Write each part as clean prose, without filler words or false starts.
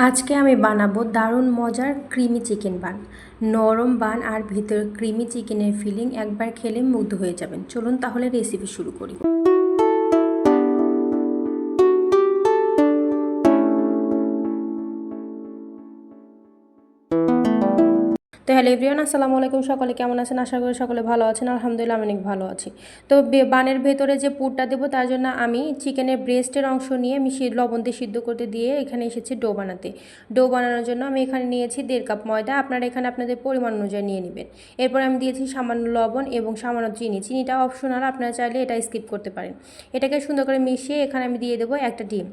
আজকে আমি বানাবো দারুণ মজার ক্রিমি চিকেন বান। নরম বান আর ভিতরে ক্রিমি চিকেনের ফিলিং একবার খেলে মুগ্ধ হয়ে যাবেন। চলুন তাহলে রেসিপি শুরু করি। তো হ্যালো এভরিওয়ান, আসসালামু আলাইকুম। সকলে কেমন আছেন? আশা করি সকলে ভালো আছেন। আলহামদুলিল্লাহ আমি অনেক ভালো আছি। তো বানের ভেতরে যে পুরটা দেবো তার জন্য আমি চিকেনের ব্রেস্টের অংশ নিয়ে আমি লবণ দিয়ে সিদ্ধ করতে দিয়ে এখানে এসেছি ডো বানাতে। ডো বানানোর জন্য আমি এখানে নিয়েছি 1.5 কাপ ময়দা। আপনারা এখানে আপনাদের পরিমাণ অনুযায়ী নিয়ে নেবেন। এরপর আমি দিয়েছি সামান্য লবণ এবং সামান্য চিনি। চিনিটা অপশনাল, আপনারা চাইলে এটা স্কিপ করতে পারেন। এটাকে সুন্দর করে মিশিয়ে এখানে আমি দিয়ে দেবো একটা ডিম।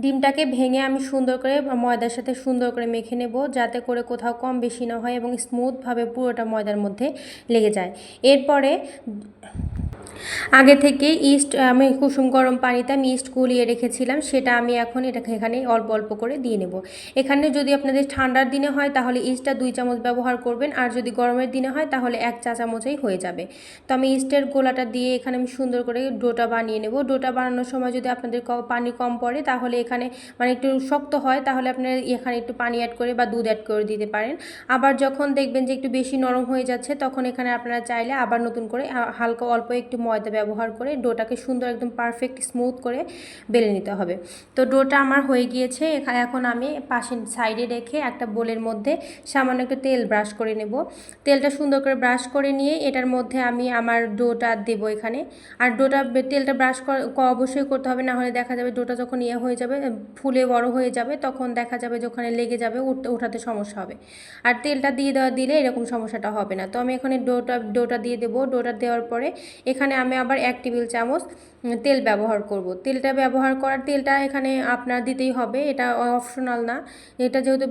ডিমটাকে ভেঙে আমি সুন্দর করে ময়দার সাথে সুন্দর করে মেখে নেব, যাতে করে কোথাও কম বেশি না হয় এবং স্মুথভাবে পুরোটা ময়দার মধ্যে লেগে যায়। এরপরে আগে থেকে ইস্ট আমি কুসুম গরম পানিতে আমি ইস্ট গুলিয়ে রেখেছিলাম, সেটা আমি এখন এটাকে এখানে অল্প অল্প করে দিয়ে নেব। এখানে যদি আপনাদের ঠান্ডার দিনে হয় তাহলে ইস্টটা 2 চামচ ব্যবহার করবেন, আর যদি গরমের দিনে হয় তাহলে 1 চা চামচেই হয়ে যাবে। তো আমি ইস্টের গোলাটা দিয়ে এখানে আমি সুন্দর করে ডোটা বানিয়ে নেব। ডোটা বানানোর সময় যদি আপনাদের পানি কম পড়ে তাহলে এখানে মানে একটু শক্ত হয়, তাহলে আপনারা এখানে একটু পানি অ্যাড করে বা দুধ অ্যাড করে দিতে পারেন। আবার যখন দেখবেন যে একটু বেশি নরম হয়ে যাচ্ছে তখন এখানে আপনারা চাইলে আবার নতুন করে হালকা অল্প একটু ময়দা ব্যবহার করে ডোটাকে সুন্দর একদম পারফেক্ট স্মুথ করে বেলে নিতে হবে। তো ডোটা আমার হয়ে গিয়েছে। এখন আমি পাশে সাইডে রেখে একটা বোলের মধ্যে সামান্য একটু তেল ব্রাশ করে নেব। তেলটা সুন্দর করে ব্রাশ করে নিয়ে এটার মধ্যে আমি আমার ডোটা দেবো এখানে। আর তেলটা ব্রাশ অবশ্যই করতে হবে, না হলে দেখা যাবে ডোটা যখন হয়ে যাবে ফুলে বড় হয়ে যাবে তখন দেখা যাবে যে ওখানে লেগে যাবে, ওঠাতে সমস্যা হবে। আর তেলটা দিলে এরকম সমস্যাটা হবে না। তো আমি এখানে ডোটা দিয়ে দেবো। ডোটা দেওয়ার পরে এখানে আমি আবার 1 টেবিল চামচ তেল ব্যবহার করব। তেলটা এখানে আপনার দিতেই হবে, এটা অপশনাল না। এটা যেহেতু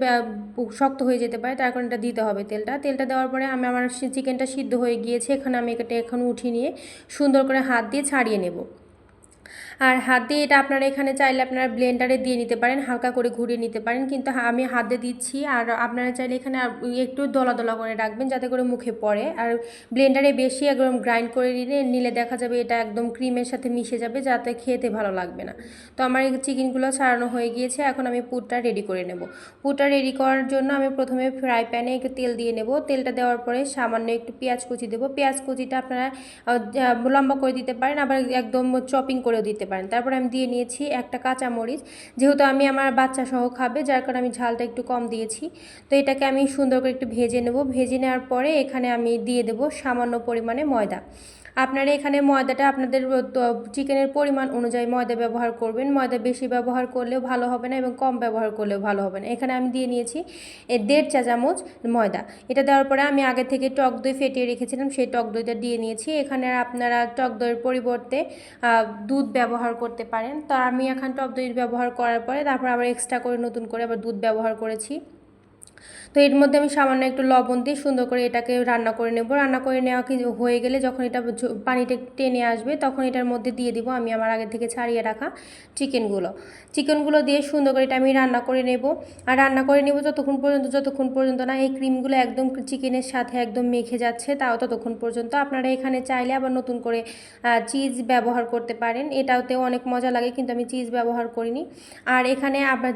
শক্ত হয়ে যেতে পারে তার কারণে এটা দিতে হবে। তেলটা দেওয়ার পরে আমার চিকেনটা সিদ্ধ হয়ে গিয়েছে। এখানে আমি এটা এখন উঠিয়ে নিয়ে সুন্দর করে হাত দিয়ে ছাড়িয়ে নেব। আর হাত দিয়ে এটা আপনারা এখানে চাইলে আপনারা ব্লেন্ডারে দিয়ে নিতে পারেন, হালকা করে ঘুরিয়ে নিতে পারেন, কিন্তু আমি হাত দিয়ে দিচ্ছি। আর আপনারা চাইলে এখানে একটু দলা দলা করে রাখবেন যাতে করে মুখে পড়ে। আর ব্লেন্ডারে বেশি একদম গ্রাইন্ড করে নিলে দেখা যাবে এটা একদম ক্রিমের সাথে মিশে যাবে, যাতে খেতে ভালো লাগবে না। তো আমার এই চিকেনগুলো ছাড়ানো হয়ে গিয়েছে। এখন আমি পুরটা রেডি করে নেব। পুরটা রেডি করার জন্য আমি প্রথমে ফ্রাই প্যানে একটু তেল দিয়ে নেব। তেলটা দেওয়ার পরে সামান্য একটু পেঁয়াজ কুচি দেবো। পেঁয়াজ কুচিটা আপনারা লম্বা করে দিতে পারেন, আবার একদম চপিং করেও দিতে পারেন। তারপর আমি দিয়ে নিয়েছি একটা কাঁচামরিচ। যেহেতু আমি আমার বাচ্চা সহ খাবে যার কারণে আমি ঝালটা একটু কম দিয়েছি। তো এটাকে আমি সুন্দর করে একটু ভেজে নেব। ভেজে নেওয়ার পরে এখানে আমি দিয়ে দেব সামান্য পরিমাণে ময়দা। আপনারা এখানে ময়দাটা আপনাদের চিকেনের পরিমাণ অনুযায়ী ময়দা ব্যবহার করবেন। ময়দা বেশি ব্যবহার করলেও ভালো হবে না এবং কম ব্যবহার করলেও ভালো হবে না। এখানে আমি দিয়ে নিয়েছি 1.5 চা চামচ ময়দা। এটা দেওয়ার পরে আমি আগে থেকে টক দই ফেটিয়ে রেখেছিলাম, সেই টক দইটা দিয়ে নিয়েছি। এখানে আপনারা টক দইয়ের পরিবর্তে দুধ ব্যবহার করতে পারেন। তো আমি এখন টক দই ব্যবহার করার পরে তারপর আবার এক্সট্রা করে নতুন করে আবার দুধ ব্যবহার করেছি। তো এর মধ্যে আমি সামান্য একটু লবণ দিয়ে সুন্দর করে এটাকে রান্না করে নেব। রান্না করে নেওয়া হয়ে গেলে যখন এটা পানিটা টেনে আসবে তখন এটার মধ্যে দিয়ে দিব আমি আমার আগে থেকে ছাড়িয়ে রাখা চিকেনগুলো দিয়ে সুন্দর করে এটা আমি রান্না করে নেব। আর রান্না করে নেব যতক্ষণ পর্যন্ত না এই ক্রিমগুলো একদম চিকেনের সাথে একদম মেখে যাচ্ছে, তাও ততক্ষণ পর্যন্ত। আপনারা এখানে চাইলে আবার নতুন করে চিজ ব্যবহার করতে পারেন, এটাতেও অনেক মজা লাগে, কিন্তু আমি চিজ ব্যবহার করিনি। আর এখানে আবার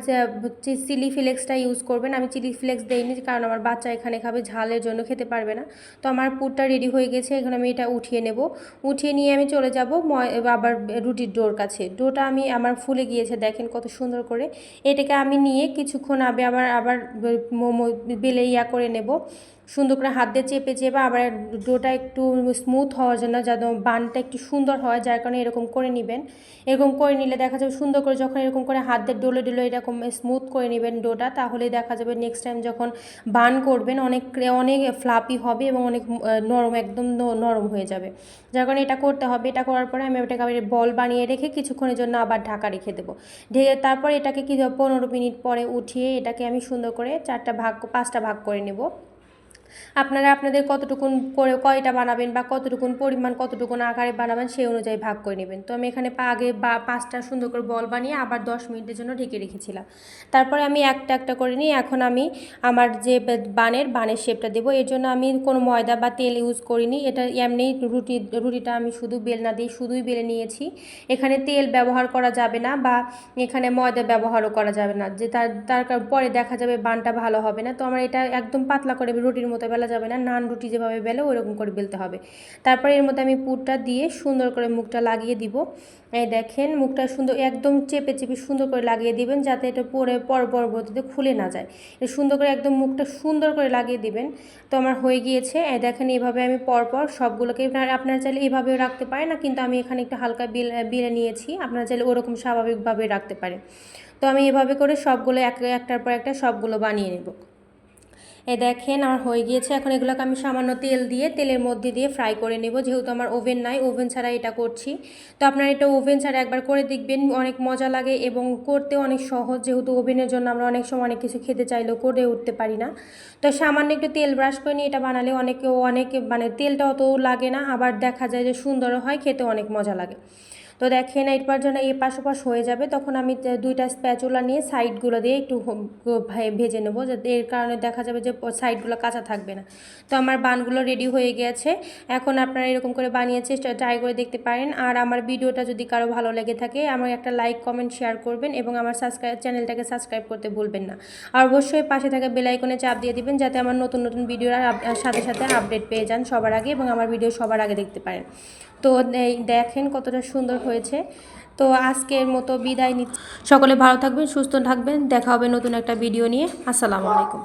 চিলি ফ্লেক্সটা ইউজ করবেন। আমি চিলি ফ্লেক্স দেইনি কারণ আমার বাচ্চা এখানে খাবে, ঝালের জন্য খেতে পারবে না। তো আমার পুরটা রেডি হয়ে গেছে। এখন আমি এটা উঠিয়ে নেব। উঠিয়ে নিয়ে আমি চলে যাব আবার রুটির ডোর কাছে। ডোটা আমার ফুলে গিয়েছে, দেখেন কত সুন্দর করে। এটাকে আমি নিয়ে কিছুক্ষণ আবার মোমো বেলে করে নেব। সুন্দর করে হাত দিয়ে চেপে আবার ডোটা একটু স্মুথ হওয়ার জন্য, যেন বানটা একটু সুন্দর হয়, যার কারণে এরকম করে নেবেন। এরকম করে নিলে দেখা যাবে সুন্দর করে যখন এরকম করে হাত দিয়ে ডলে এরকম স্মুথ করে নেবেন ডোটা, তাহলে দেখা যাবে নেক্সট টাইম যখন বান করবেন অনেক ফ্লাপি হবে এবং অনেক নরম, একদম নরম হয়ে যাবে। যার কারণে এটা করতে হবে। এটা করার পরে আমি এটাকে আবার বল বানিয়ে রেখে কিছুক্ষণের জন্য আবার ঢাকা রেখে দেবো। তারপর এটাকে 15 মিনিট পরে উঠিয়ে এটাকে আমি সুন্দর করে 5টা ভাগ করে নেব। আপনারা আপনাদের কতটুকুন করে কয়টা বানাবেন বা কতটুকুন পরিমাণ কতটুকুন আকারে বানাবেন সেই অনুযায়ী ভাগ করে নেবেন। তো আমি এখানে আগে 5টা সুন্দর করে বল বানিয়ে আবার 10 মিনিটের জন্য ঢেকে রেখেছিলাম। তারপরে আমি একটা একটা করে নিয়ে এখন আমি আমার যে বানের শেপটা দেবো, এর জন্য আমি কোনো ময়দা বা তেল ইউজ করিনি। এটা এমনি রুটিটা আমি শুধু বেলনা দিয়ে শুধুই বেলে নিয়েছি। এখানে তেল ব্যবহার করা যাবে না বা এখানে ময়দা ব্যবহারও করা যাবে না, যে তার পরে দেখা যাবে বানটা ভালো হবে না। তো আমার এটা একদম পাতলা করে রুটির মতো বেলা যাবে না, নান রুটি যেভাবে বেলে ওইরকম করে বেলতে হবে। তারপরে এর মধ্যে আমি পুরটা দিয়ে সুন্দর করে মুখটা লাগিয়ে দিব। এই দেখেন মুখটা সুন্দর একদম চেপে চেপে সুন্দর করে লাগিয়ে দিবেন, যাতে এটা পরবর্তীতে খুলে না যায়। সুন্দর করে একদম মুখটা সুন্দর করে লাগিয়ে দিবেন। তো আমার হয়ে গিয়েছে। দেখেন এইভাবে আমি পরপর সবগুলোকে আপনারা চাইলে এইভাবেও রাখতে পারেন না, কিন্তু আমি এখানে একটু হালকা বেলে নিয়েছি, আপনারা চাইলে ওরকম স্বাভাবিকভাবে রাখতে পারেন। তো আমি এভাবে করে সবগুলো একটার পর একটা সবগুলো বানিয়ে নেব। দেখেন আমার হয়ে গিয়েছে। এখন এগুলোকে আমি সামান্য তেল দিয়ে তেলের মধ্যে দিয়ে ফ্রাই করে নেব, যেহেতু আমার ওভেন নাই, ওভেন ছাড়া এটা করছি। তো আপনারা এটা ওভেন ছাড়া একবার করে দেখবেন, অনেক মজা লাগে এবং করতে অনেক সহজ, যেহেতু ওভেনের জন্য আমরা অনেক সময় অনেক কিছু খেতে চাইলেও করে উঠতে পারি না। তো সামান্য একটু তেল ব্রাশ করে নিয়ে এটা বানালে অনেক মানে তেলটা অত লাগে না, আবার দেখা যায় যে সুন্দরও হয়, খেতে অনেক মজা লাগে। তো দেখেন এরপর যেন এই পাশ ওপাশ হয়ে যাবে, তখন আমি 2টা স্প্যাচুলা নিয়ে সাইডগুলো দিয়ে একটু ভেজে নেবো, যাতে এর কারণে দেখা যাবে যে সাইডগুলো কাঁচা থাকবে না। তো আমার বানগুলো রেডি হয়ে গেছে। এখন আপনারা এরকম করে বানিয়ে ট্রাই করে দেখতে পারেন। আর আমার ভিডিওটা যদি কারো ভালো লেগে থাকে, আমার একটা লাইক কমেন্ট শেয়ার করবেন এবং আমার চ্যানেলটাকে সাবস্ক্রাইব করতে ভুলবেন না। আর অবশ্যই পাশে থাকা বেল আইকনে চাপ দিয়ে দিবেন, যাতে আমার নতুন নতুন ভিডিওর সাথে সাথে আপডেট পেয়ে যান সবার আগে এবং আমার ভিডিও সবার আগে দেখতে পারেন। তো দেখেন কতটা সুন্দর হয়েছে। তো আজকের মতো বিদায় নিচ্ছি। সকলে ভালো থাকবেন, সুস্থ থাকবেন, দেখা হবে নতুন একটা ভিডিও নিয়ে। আসসালামু আলাইকুম।